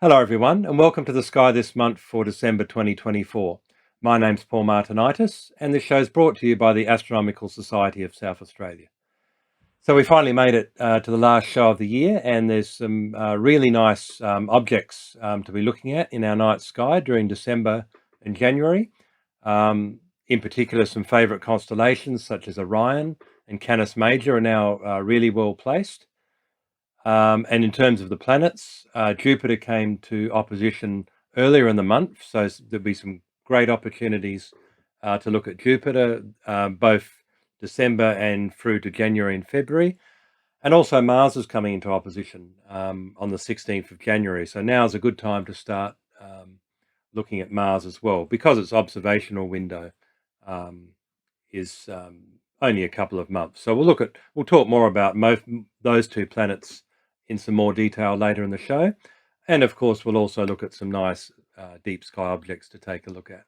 Hello, everyone, and welcome to the Sky this month for December 2024. My name's Paul Martinitis, and this show is brought to you by the Astronomical Society of South Australia. So we finally made it to the last show of the year, and there's some really nice objects to be looking at in our night sky during December and January. In particular, some favourite constellations such as Orion and Canis Major are now really well placed. And in terms of the planets, Jupiter came to opposition earlier in the month, so there'll be some great opportunities to look at Jupiter, both December and through to January and February. And also Mars is coming into opposition on the 16th of January. So now is a good time to start looking at Mars as well, because its observational window is only a couple of months. So we'll talk more about those two planets in some more detail later in the show. And of course, we'll also look at some nice deep sky objects to take a look at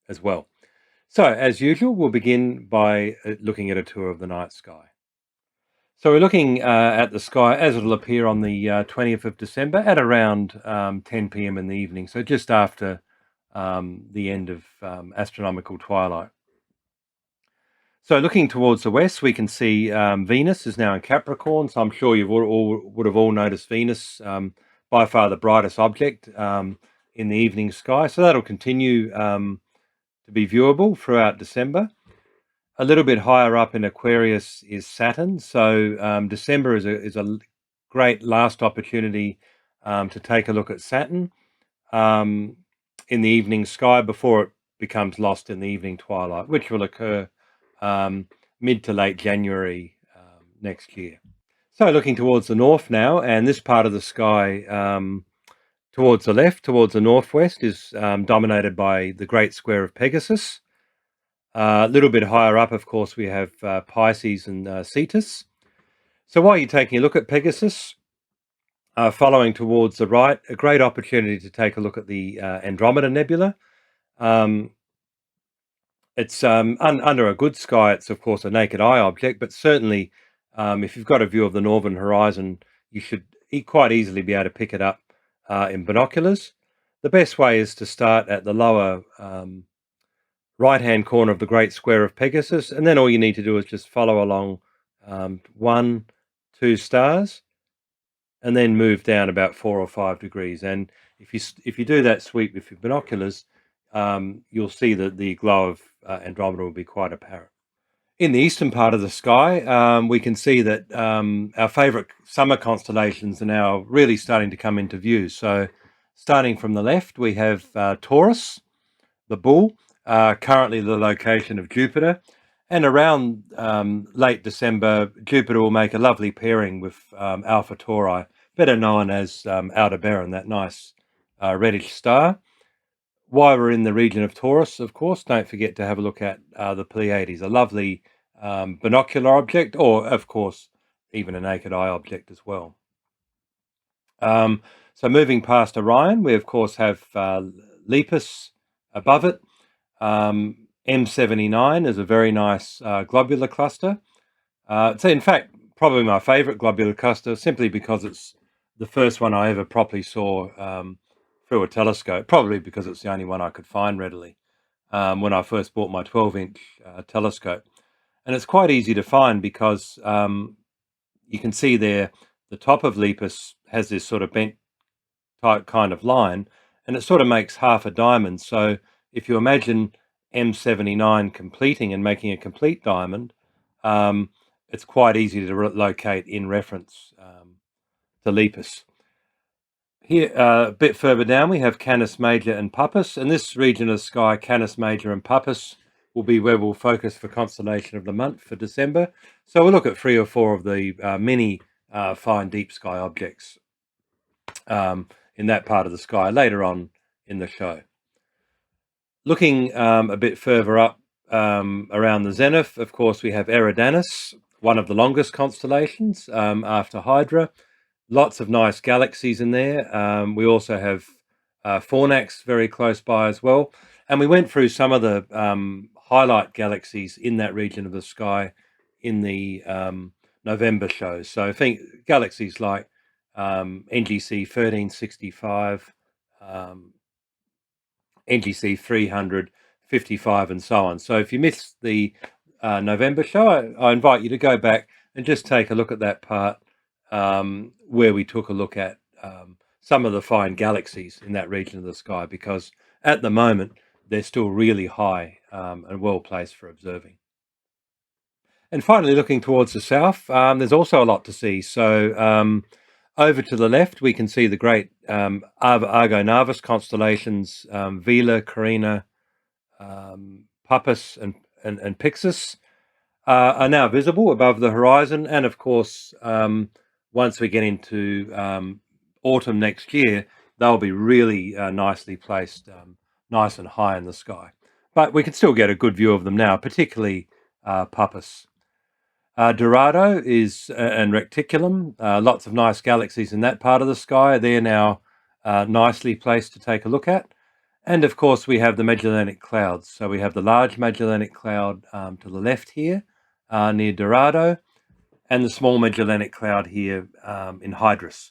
as well. So as usual, we'll begin by looking at a tour of the night sky. So we're looking at the sky as it'll appear on the 20th of December at around 10 p.m. in the evening, so just after the end of astronomical twilight. So looking towards the west, we can see Venus is now in Capricorn. So I'm sure you would have all noticed Venus, by far the brightest object in the evening sky. So that'll continue to be viewable throughout December. A little bit higher up in Aquarius is Saturn. So December is a great last opportunity to take a look at Saturn in the evening sky before it becomes lost in the evening twilight, which will occur mid to late January next year. So looking towards the north now, and this part of the sky towards the left, towards the northwest, is dominated by the Great Square of Pegasus. A little bit higher up, of course, we have Pisces and Cetus. So while you're taking a look at Pegasus, following towards the right, a great opportunity to take a look at the Andromeda Nebula. It's under a good sky. It's of course a naked eye object, but certainly if you've got a view of the northern horizon, you should quite easily be able to pick it up in binoculars. The best way is to start at the lower right-hand corner of the Great Square of Pegasus, and then all you need to do is just follow along 1, 2 stars, and then move down about 4 or 5 degrees. And if you do that sweep with your binoculars, you'll see that the glow of Andromeda will be quite apparent. In the eastern part of the sky, we can see that our favourite summer constellations are now really starting to come into view. So starting from the left, we have Taurus, the bull, currently the location of Jupiter. And around late December, Jupiter will make a lovely pairing with Alpha Tauri, better known as Aldebaran, that nice reddish star. While we're in the region of Taurus, of course, don't forget to have a look at the Pleiades, a lovely binocular object, or, of course, even a naked eye object as well. So moving past Orion, we, of course, have Lepus above it. M79 is a very nice globular cluster. It's, in fact, probably my favourite globular cluster, simply because it's the first one I ever properly saw through a telescope, probably because it's the only one I could find readily when I first bought my 12-inch telescope. And it's quite easy to find because you can see there the top of Lepus has this sort of bent type kind of line, and it sort of makes half a diamond. So if you imagine M79 completing and making a complete diamond, it's quite easy to locate in reference to Lepus. Here, a bit further down, we have Canis Major and Puppis, and this region of the sky, Canis Major and Puppis, will be where we'll focus for constellation of the month for December. So we'll look at 3 or 4 of the many fine deep sky objects in that part of the sky later on in the show. Looking a bit further up around the zenith, of course, we have Eridanus, one of the longest constellations after Hydra. Lots of nice galaxies in there. We also have Fornax very close by as well. And we went through some of the highlight galaxies in that region of the sky in the November show. So I think galaxies like NGC 1365, NGC 355, and so on. So if you missed the November show, I invite you to go back and just take a look at that part where we took a look at some of the fine galaxies in that region of the sky, because at the moment they're still really high and well placed for observing. And finally, looking towards the south, there's also a lot to see. So over to the left, we can see the great Argo Navis constellations, Vela, Carina, Puppis, and Pyxis are now visible above the horizon. And of course, once we get into autumn next year, they'll be really nicely placed, nice and high in the sky. But we can still get a good view of them now, particularly Puppis. Dorado is and Reticulum, lots of nice galaxies in that part of the sky. They're now nicely placed to take a look at. And of course, we have the Magellanic Clouds. So we have the Large Magellanic Cloud to the left here near Dorado, and the Small Magellanic Cloud here in Hydrus.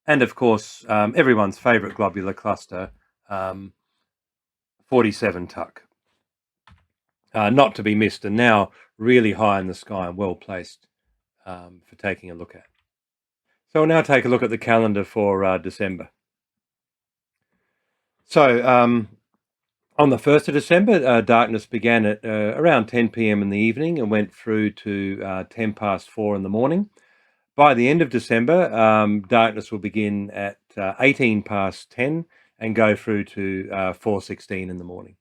And of course, everyone's favourite globular cluster, 47 Tuc. Not to be missed, and now really high in the sky and well placed for taking a look at. So we'll now take a look at the calendar for December. So on the 1st of December, darkness began at around 10 p.m. in the evening and went through to 10 past 4 in the morning. By the end of December, darkness will begin at 18 past 10 and go through to 4:16 in the morning.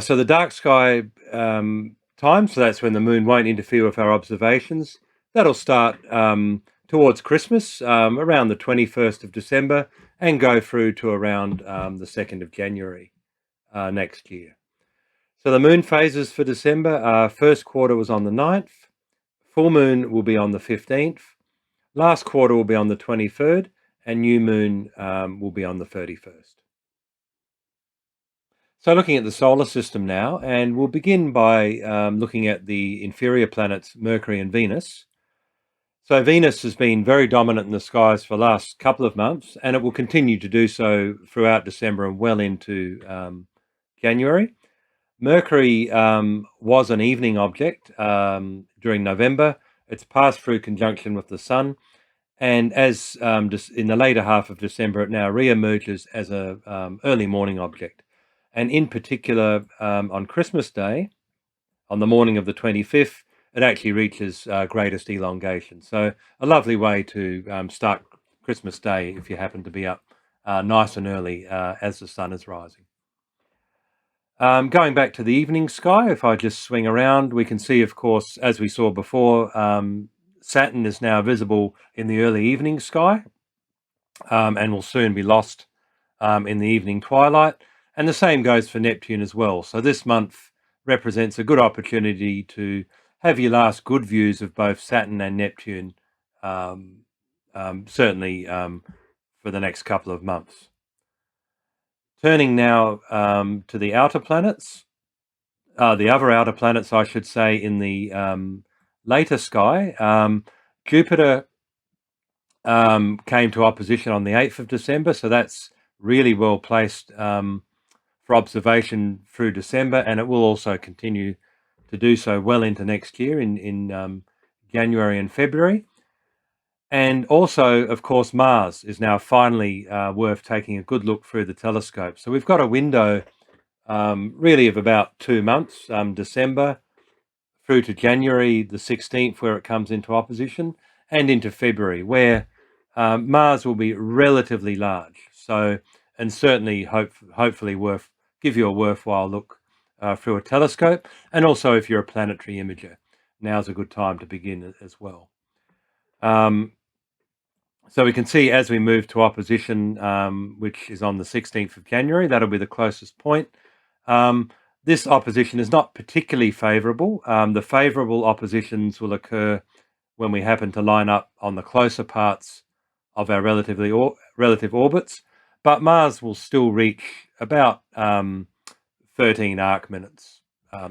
So the dark sky time, so that's when the moon won't interfere with our observations, that'll start towards Christmas, around the 21st of December, and go through to around the 2nd of January next year. So the moon phases for December, first quarter was on the 9th, full moon will be on the 15th, last quarter will be on the 23rd, and new moon will be on the 31st. So looking at the solar system now, and we'll begin by looking at the inferior planets Mercury and Venus. So Venus has been very dominant in the skies for the last couple of months, and it will continue to do so throughout December and well into January. Mercury was an evening object during November. It's passed through conjunction with the Sun, and as in the later half of December, it now re-emerges as a early morning object. And in particular, on Christmas Day, on the morning of the 25th, it actually reaches greatest elongation. So a lovely way to start Christmas Day if you happen to be up nice and early as the sun is rising. Going back to the evening sky, if I just swing around, we can see, of course, as we saw before, Saturn is now visible in the early evening sky and will soon be lost in the evening twilight. And the same goes for Neptune as well. So this month represents a good opportunity to have your last good views of both Saturn and Neptune, certainly for the next couple of months. Turning now to the outer planets, the other outer planets, I should say, in the later sky. Jupiter came to opposition on the 8th of December, so that's really well placed for observation through December, and it will also continue to do so well into next year in January and February. And also, of course, Mars is now finally worth taking a good look through the telescope. So we've got a window really of about 2 months, December through to January the 16th, where it comes into opposition, and into February, where Mars will be relatively large. So, and certainly hopefully give you a worthwhile look through a telescope. And also, if you're a planetary imager, now's a good time to begin as well. So we can see as we move to opposition, which is on the 16th of January, that'll be the closest point. This opposition is not particularly favourable. The favourable oppositions will occur when we happen to line up on the closer parts of our relative orbits, but Mars will still reach about 13 arc minutes,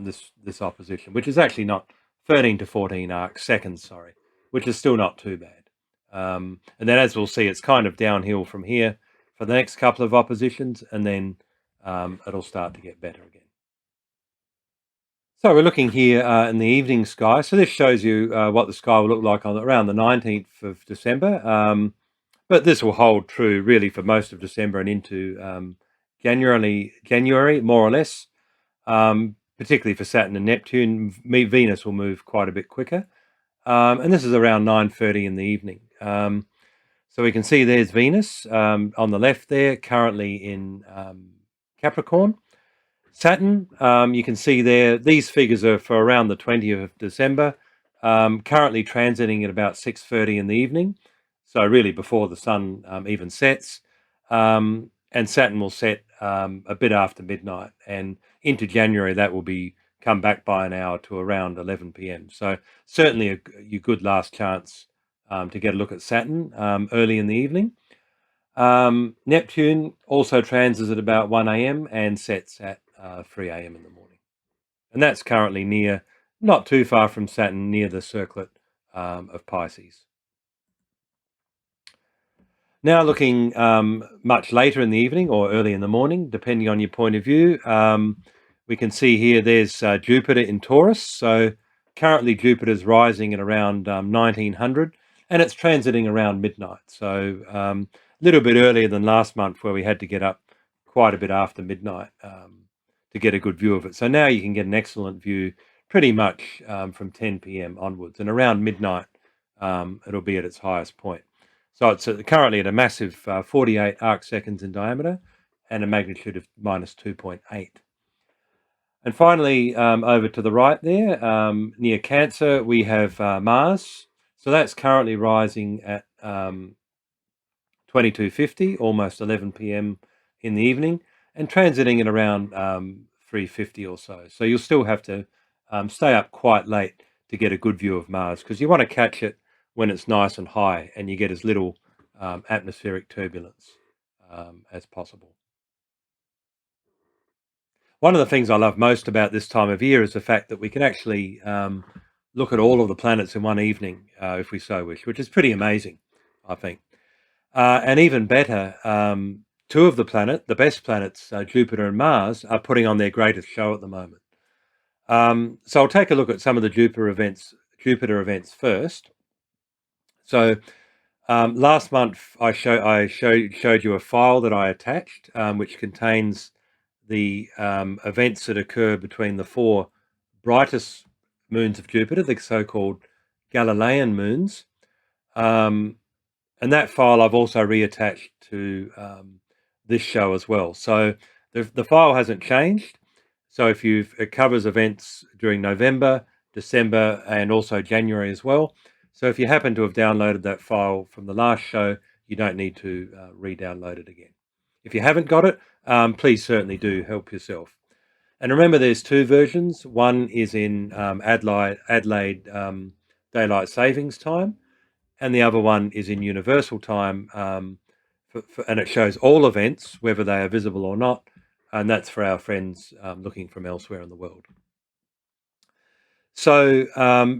this opposition, which is actually not 13 to 14 arc seconds, sorry, which is still not too bad. And then, as we'll see, it's kind of downhill from here for the next couple of oppositions, and then it'll start to get better again. So we're looking here in the evening sky. So this shows you what the sky will look like on around the 19th of December. But this will hold true really for most of December and into January, more or less. Particularly for Saturn and Neptune. Venus will move quite a bit quicker. And this is around 9:30 in the evening. So we can see there's Venus on the left there, currently in Capricorn. Saturn, you can see there, these figures are for around the 20th of December, currently transiting at about 6:30 in the evening, so really before the sun even sets. And Saturn will set a bit after midnight, and into January that will be come back by an hour to around 11 p.m. So certainly a good last chance to get a look at Saturn early in the evening. Neptune also transits at about 1 a.m. and sets at 3 a.m. in the morning. And that's currently near, not too far from Saturn, near the circlet of Pisces. Now looking much later in the evening or early in the morning, depending on your point of view, we can see here there's Jupiter in Taurus. So currently Jupiter's rising at around 1900 and it's transiting around midnight. So a little bit earlier than last month where we had to get up quite a bit after midnight to get a good view of it. So now you can get an excellent view pretty much from 10 p.m. onwards, and around midnight it'll be at its highest point. So it's currently at a massive 48 arc seconds in diameter and a magnitude of minus 2.8. And finally, over to the right there, near Cancer, we have Mars. So that's currently rising at 2250, almost 11 p.m. in the evening, and transiting at around 350 or so. So you'll still have to stay up quite late to get a good view of Mars, because you want to catch it when it's nice and high and you get as little atmospheric turbulence as possible. One of the things I love most about this time of year is the fact that we can actually look at all of the planets in one evening, if we so wish, which is pretty amazing, I think. And even better, two of the best planets, Jupiter and Mars, are putting on their greatest show at the moment. So I'll take a look at some of the Jupiter events first. So last month I showed you a file that I attached, which contains the events that occur between the four brightest moons of Jupiter, the so-called Galilean moons. And that file I've also reattached to this show as well. So the file hasn't changed. So it covers events during November, December, and also January as well. So if you happen to have downloaded that file from the last show, you don't need to re-download it again. If you haven't got it, please certainly do help yourself. And remember, there's two versions. One is in Adelaide Daylight Savings Time, and the other one is in Universal Time, and it shows all events, whether they are visible or not, and that's for our friends looking from elsewhere in the world. So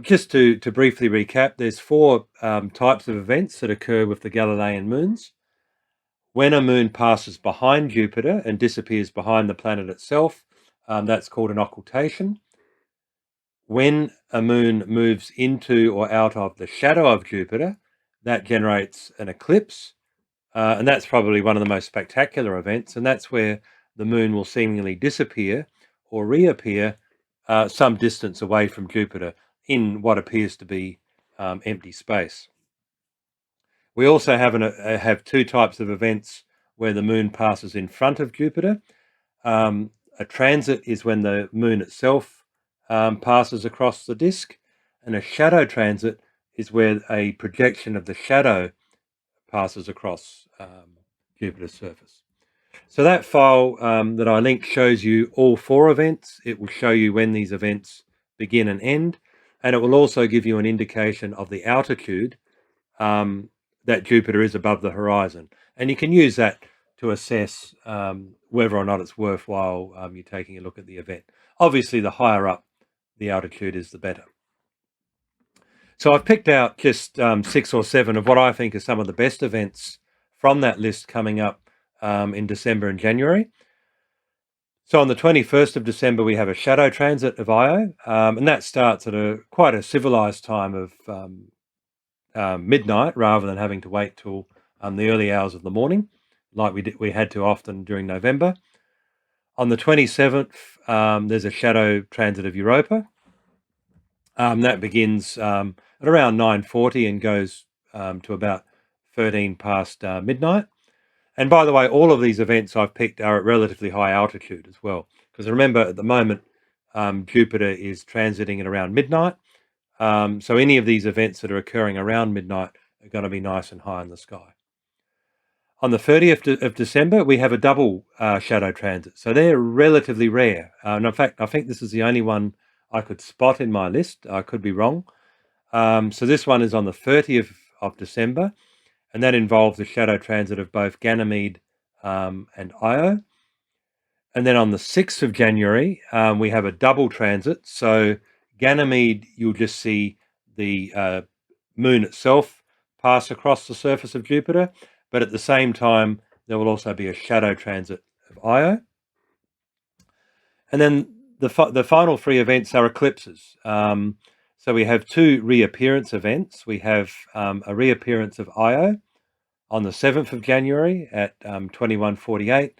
just to briefly recap, there's four types of events that occur with the Galilean moons. When a moon passes behind Jupiter and disappears behind the planet itself, that's called an occultation. When a moon moves into or out of the shadow of Jupiter, that generates an eclipse. And that's probably one of the most spectacular events. And that's where the moon will seemingly disappear or reappear some distance away from Jupiter in what appears to be empty space. We also have two types of events where the moon passes in front of Jupiter. A transit is when the moon itself passes across the disk, and a shadow transit is where a projection of the shadow passes across Jupiter's surface. So that file that I linked shows you all four events. It will show you when these events begin and end, and it will also give you an indication of the altitude that Jupiter is above the horizon. And you can use that to assess whether or not it's worthwhile you taking a look at the event. Obviously, the higher up the altitude is, the better. So I've picked out just 6 or 7 of what I think are some of the best events from that list coming up in December and January. So on the 21st of December, we have a shadow transit of Io, and that starts at quite a civilized time of midnight, rather than having to wait till the early hours of the morning, like we had to often during November. On the 27th, there's a shadow transit of Europa. That begins at around 9:40 and goes to about 13 past midnight. And by the way, all of these events I've picked are at relatively high altitude as well, because remember at the moment Jupiter is transiting at around midnight. So any of these events that are occurring around midnight are going to be nice and high in the sky. On the 30th of December, we have a double shadow transit. So they're relatively rare. And in fact, I think this is the only one I could spot in my list. I could be wrong. So this one is on the 30th of December, and that involves the shadow transit of both Ganymede and Io. And then on the 6th of January, we have a double transit. So Ganymede, you'll just see the moon itself pass across the surface of Jupiter, but at the same time, there will also be a shadow transit of Io. And then the final 3 events are eclipses. So we have 2 reappearance events. We have a reappearance of Io on the 7th of January at 21:48,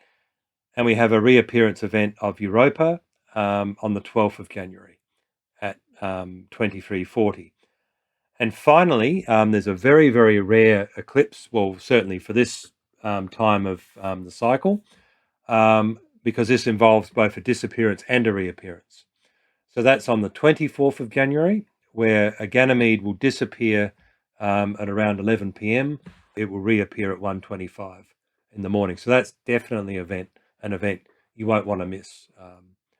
and we have a reappearance event of Europa on the 12th of January at 23:40. And finally, there's a very, very rare eclipse, well, certainly for this time of the cycle, because this involves both a disappearance and a reappearance. So that's on the 24th of January, where a Ganymede will disappear at around 11 p.m. It will reappear at 1:25 in the morning. So that's definitely an event you won't want to miss,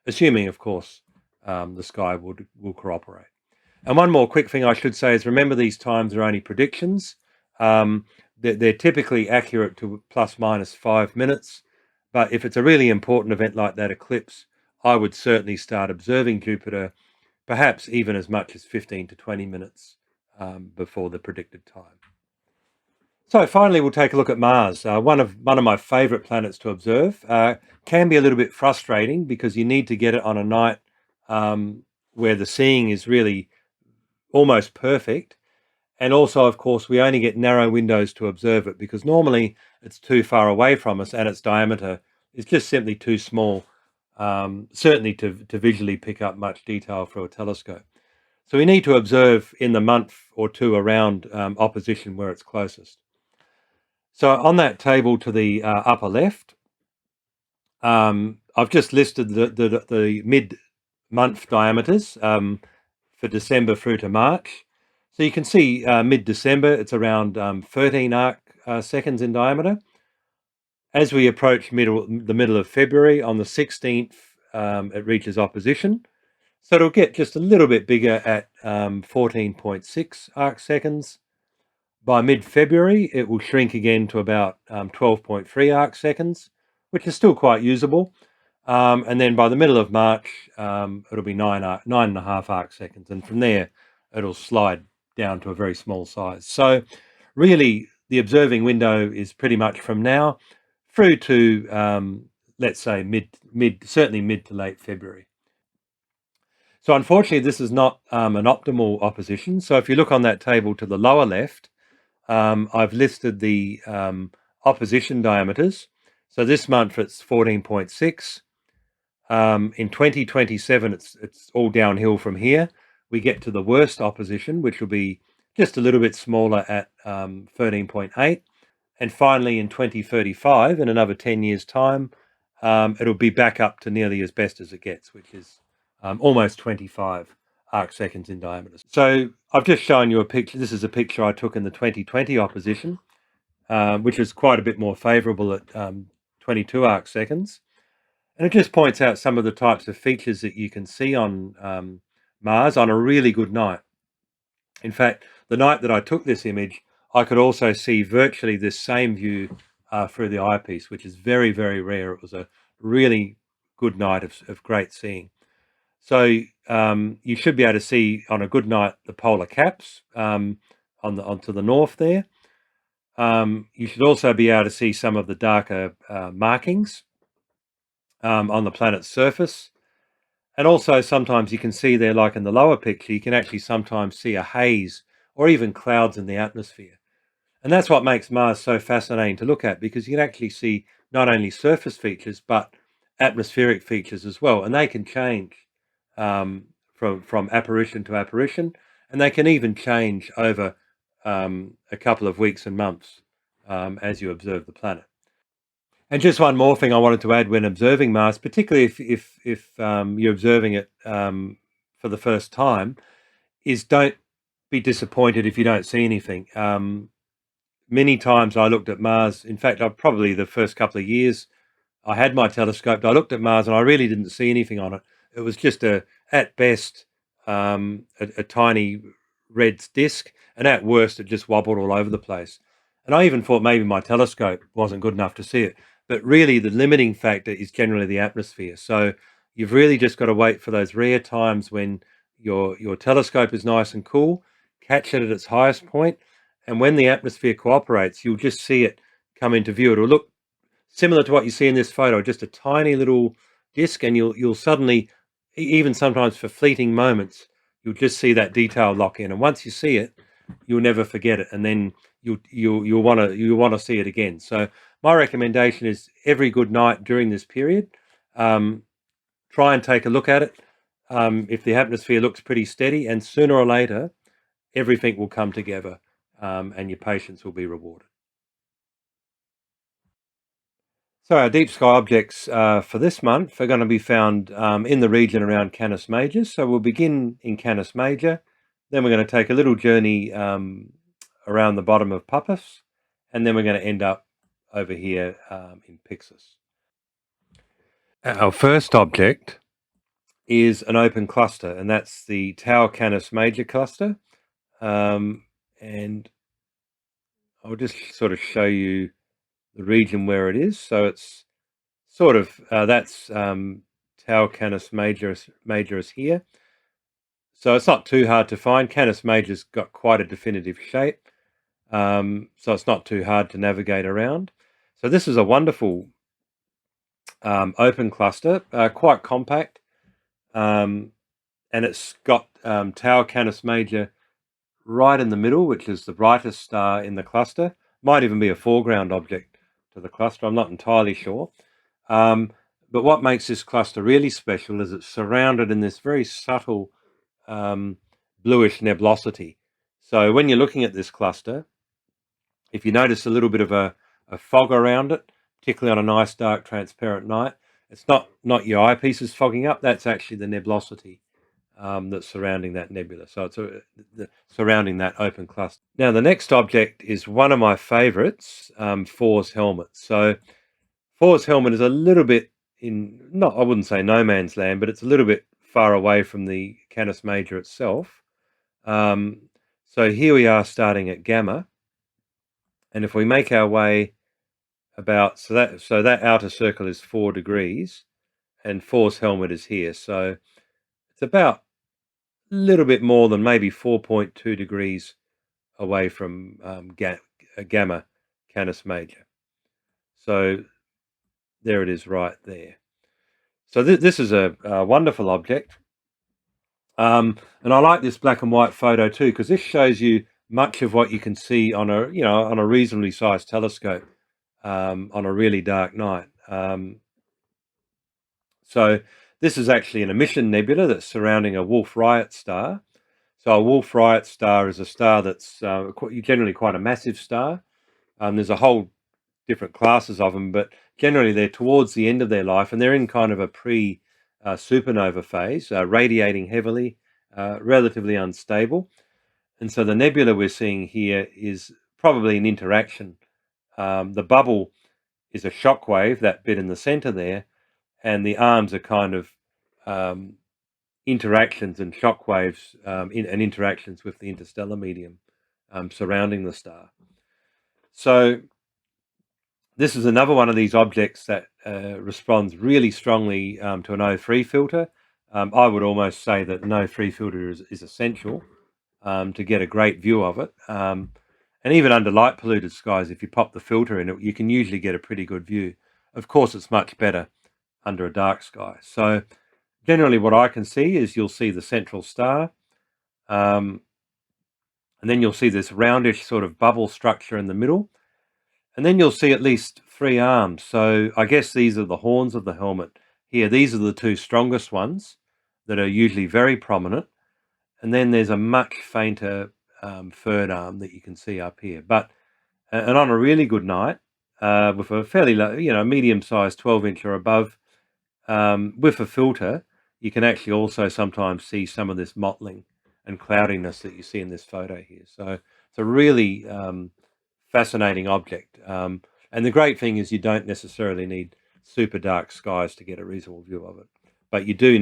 assuming, of course, the sky will cooperate. And one more quick thing I should say is, remember, these times are only predictions. They're typically accurate to plus minus 5 minutes. But if it's a really important event like that eclipse, I would certainly start observing Jupiter, perhaps even as much as 15 to 20 minutes before the predicted time. So finally, we'll take a look at Mars. One of my favourite planets to observe. Can be a little bit frustrating because you need to get it on a night where the seeing is really almost perfect. And also, of course, we only get narrow windows to observe it because normally it's too far away from us and its diameter is just simply too small, certainly to visually pick up much detail through a telescope. So we need to observe in the month or two around opposition where it's closest. So on that table to the upper left, I've just listed the mid-month diameters for December through to March. So you can see mid-December, it's around 13 arc seconds in diameter. As we approach the middle of February, on the 16th, it reaches opposition. So it'll get just a little bit bigger at 14.6 arc seconds. By mid-February, it will shrink again to about 12.3 arc seconds, which is still quite usable. And then by the middle of March, it'll be 9.5 arc seconds. And from there, it'll slide down to a very small size. So really, the observing window is pretty much from now through to, let's say, certainly mid to late February. So unfortunately, this is not an optimal opposition. So if you look on that table to the lower left, I've listed the opposition diameters. So this month it's 14.6. In 2027, it's all downhill from here. We get to the worst opposition, which will be just a little bit smaller at 13.8. And finally, in 2035, in another 10 years' time, it'll be back up to nearly as best as it gets, which is almost 25 arc seconds in diameter. So I've just shown you a picture. This is a picture I took in the 2020 opposition, which is quite a bit more favourable at 22 arc seconds. And it just points out some of the types of features that you can see on Mars on a really good night. In fact, the night that I took this image, I could also see virtually this same view through the eyepiece, which is very, very rare. It was a really good night of great seeing. So you should be able to see on a good night the polar caps onto the north there. You should also be able to see some of the darker markings on the planet's surface. And also sometimes you can see there, like in the lower picture, you can actually sometimes see a haze or even clouds in the atmosphere. And that's what makes Mars so fascinating to look at, because you can actually see not only surface features, but atmospheric features as well. And they can change from apparition to apparition, and they can even change over a couple of weeks and months as you observe the planet. And just one more thing I wanted to add when observing Mars, particularly if you're observing it for the first time, is don't be disappointed if you don't see anything. Many times I looked at Mars. In fact, I probably the first couple of years I had my telescope. I looked at Mars and I really didn't see anything on it. It was just at best, a tiny red disk, and at worst, it just wobbled all over the place. And I even thought maybe my telescope wasn't good enough to see it. But really, the limiting factor is generally the atmosphere. So you've really just got to wait for those rare times when your telescope is nice and cool, catch it at its highest point, and when the atmosphere cooperates, you'll just see it come into view. It'll look similar to what you see in this photo, just a tiny little disc, and you'll suddenly, even sometimes for fleeting moments, you'll just see that detail lock in, and once you see it, you'll never forget it, and then you'll want to see it again. So my recommendation is every good night during this period, um, try and take a look at it. If the atmosphere looks pretty steady, and sooner or later, everything will come together, and your patience will be rewarded. So our deep sky objects for this month are going to be found in the region around Canis Major. So we'll begin in Canis Major, then we're going to take a little journey around the bottom of Puppis, and then we're going to end up over here in Pyxis. Our first object is an open cluster, and that's the Tau Canis Major cluster. And I'll just sort of show you the region where it is. So it's sort of that's Tau Canis Majoris here. So it's not too hard to find. Canis Major's got quite a definitive shape, so it's not too hard to navigate around. So this is a wonderful open cluster, quite compact, and it's got Tau Canis Major right in the middle, which is the brightest star in the cluster. Might even be a foreground object to the cluster. I'm not entirely sure. But what makes this cluster really special is it's surrounded in this very subtle bluish nebulosity. So when you're looking at this cluster, if you notice a little bit of a fog around it, particularly on a nice dark transparent night, it's not your eyepieces fogging up, that's actually the nebulosity that's surrounding that nebula. So it's surrounding that open cluster. Now the next object is one of my favorites, Thor's helmet. So Thor's helmet is a little bit I wouldn't say no man's land, but it's a little bit far away from the Canis Major itself. So here we are starting at Gamma, and if we make our way about, so that outer circle is 4 degrees, and Thor's helmet is here. So it's about a little bit more than maybe 4.2 degrees away from Gamma Canis Major. So there it is right there. So this is a wonderful object. And I like this black and white photo too, because this shows you much of what you can see on a reasonably sized telescope on a really dark night. So this is actually an emission nebula that's surrounding a Wolf-Rayet star. So a Wolf-Rayet star is a star that's generally quite a massive star. There's a whole different classes of them, but generally they're towards the end of their life, and they're in kind of a supernova phase, radiating heavily, relatively unstable. And so the nebula we're seeing here is probably an interaction. The bubble is a shock wave, that bit in the center there, and the arms are kind of interactions and shock waves and interactions with the interstellar medium surrounding the star. So this is another one of these objects that responds really strongly to an O3 filter. I would almost say that no free filter is essential to get a great view of it. And even under light polluted skies, if you pop the filter in it, you can usually get a pretty good view. Of course, it's much better under a dark sky. So generally what I can see is you'll see the central star, and then you'll see this roundish sort of bubble structure in the middle, and then you'll see at least 3 arms. So I guess these are the horns of the helmet here. These are the two strongest ones that are usually very prominent. And then there's a much fainter third arm that you can see up here. And on a really good night, with a fairly low, medium-sized 12-inch or above, with a filter, you can actually also sometimes see some of this mottling and cloudiness that you see in this photo here. So it's a really fascinating object. And the great thing is you don't necessarily need super dark skies to get a reasonable view of it. But you do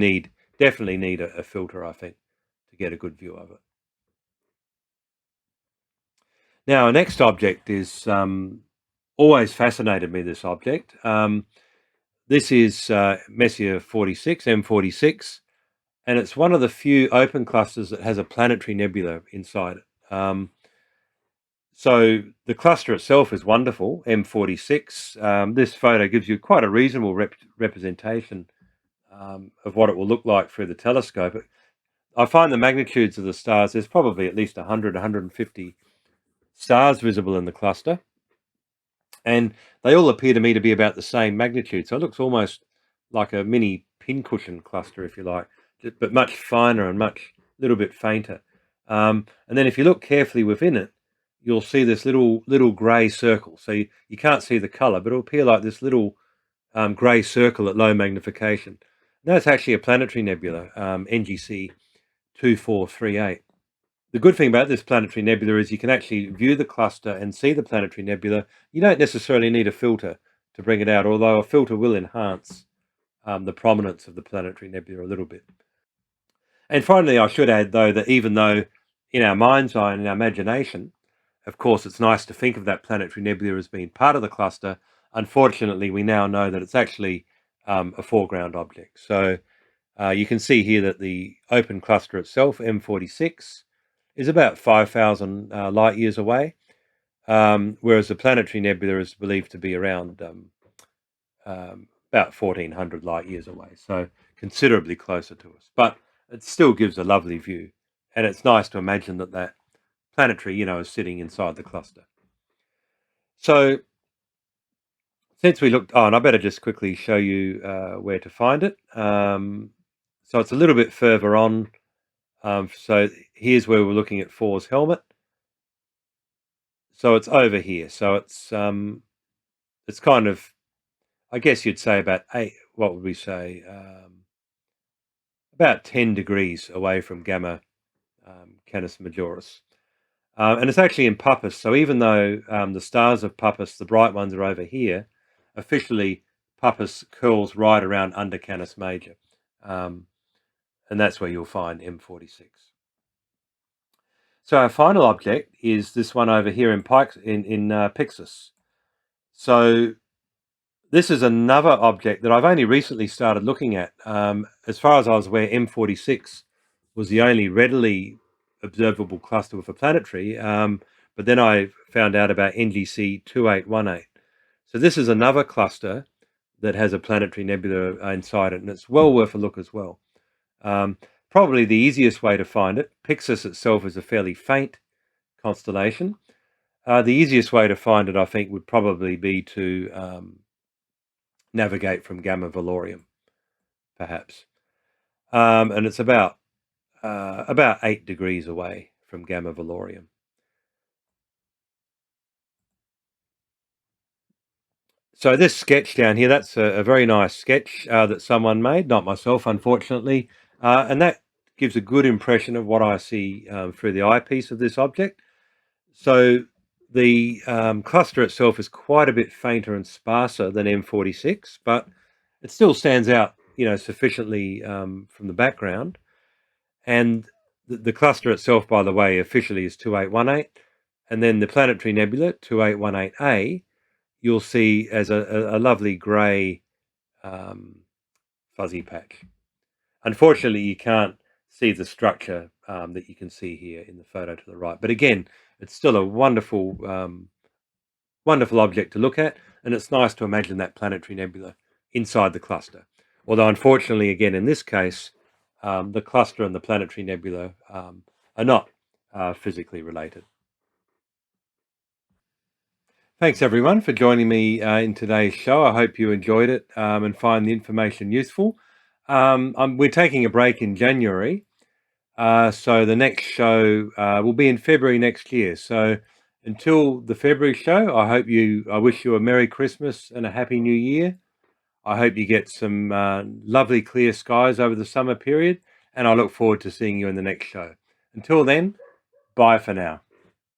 definitely need a filter, I think, to get a good view of it. Now, our next object is always fascinated me, this object. This is Messier 46, M46, and it's one of the few open clusters that has a planetary nebula inside it. So the cluster itself is wonderful, M46. This photo gives you quite a reasonable representation of what it will look like through the telescope. I find the magnitudes of the stars, there's probably at least 100, 150 stars visible in the cluster, and they all appear to me to be about the same magnitude. So it looks almost like a mini pincushion cluster, if you like, but much finer and much little bit fainter. And then if you look carefully within it, you'll see this little grey circle. So you can't see the colour, but it'll appear like this little grey circle at low magnification. Now it's actually a planetary nebula, NGC 2438. The good thing about this planetary nebula is you can actually view the cluster and see the planetary nebula. You don't necessarily need a filter to bring it out, although a filter will enhance the prominence of the planetary nebula a little bit. And finally, I should add, though, that even though in our mind's eye and in our imagination, of course, it's nice to think of that planetary nebula as being part of the cluster, unfortunately, we now know that it's actually a foreground object. So you can see here that the open cluster itself, M46, is about 5,000 light years away, whereas the planetary nebula is believed to be around about 1,400 light years away, so considerably closer to us. But it still gives a lovely view, and it's nice to imagine that planetary, is sitting inside the cluster. So since we looked, and I better just quickly show you where to find it. So it's a little bit further on. So here's where we're looking at Thor's helmet. So it's over here. So it's kind of, I guess you'd say about what would we say? About 10 degrees away from Gamma Canis Majoris. And it's actually in Puppis. So even though the stars of Puppis, the bright ones, are over here, officially Puppis curls right around under Canis Major. And that's where you'll find M46. So our final object is this one over here in Pyxis. So this is another object that I've only recently started looking at. As far as I was aware, M46 was the only readily observable cluster with a planetary, but then I found out about NGC 2818. So this is another cluster that has a planetary nebula inside it, and it's well worth a look as well. Probably the easiest way to find it, Pyxis itself is a fairly faint constellation. The easiest way to find it, I think, would probably be to navigate from Gamma Valorium, perhaps. And it's about 8 degrees away from Gamma Valorium. So this sketch down here, that's a very nice sketch that someone made, not myself, unfortunately. And that gives a good impression of what I see through the eyepiece of this object. So the cluster itself is quite a bit fainter and sparser than M46, but it still stands out, sufficiently from the background. And the cluster itself, by the way, officially is 2818. And then the planetary nebula, 2818A, you'll see as a lovely grey fuzzy patch. Unfortunately, you can't see the structure that you can see here in the photo to the right. But again, it's still a wonderful, wonderful object to look at, and it's nice to imagine that planetary nebula inside the cluster. Although, unfortunately, again, in this case, the cluster and the planetary nebula are not physically related. Thanks, everyone, for joining me in today's show. I hope you enjoyed it and find the information useful. We're taking a break in January, so the next show will be in February next year. So until the February show, I wish you a Merry Christmas and a Happy New Year. I hope you get some lovely clear skies over the summer period, and I look forward to seeing you in the next show. Until then, bye for now.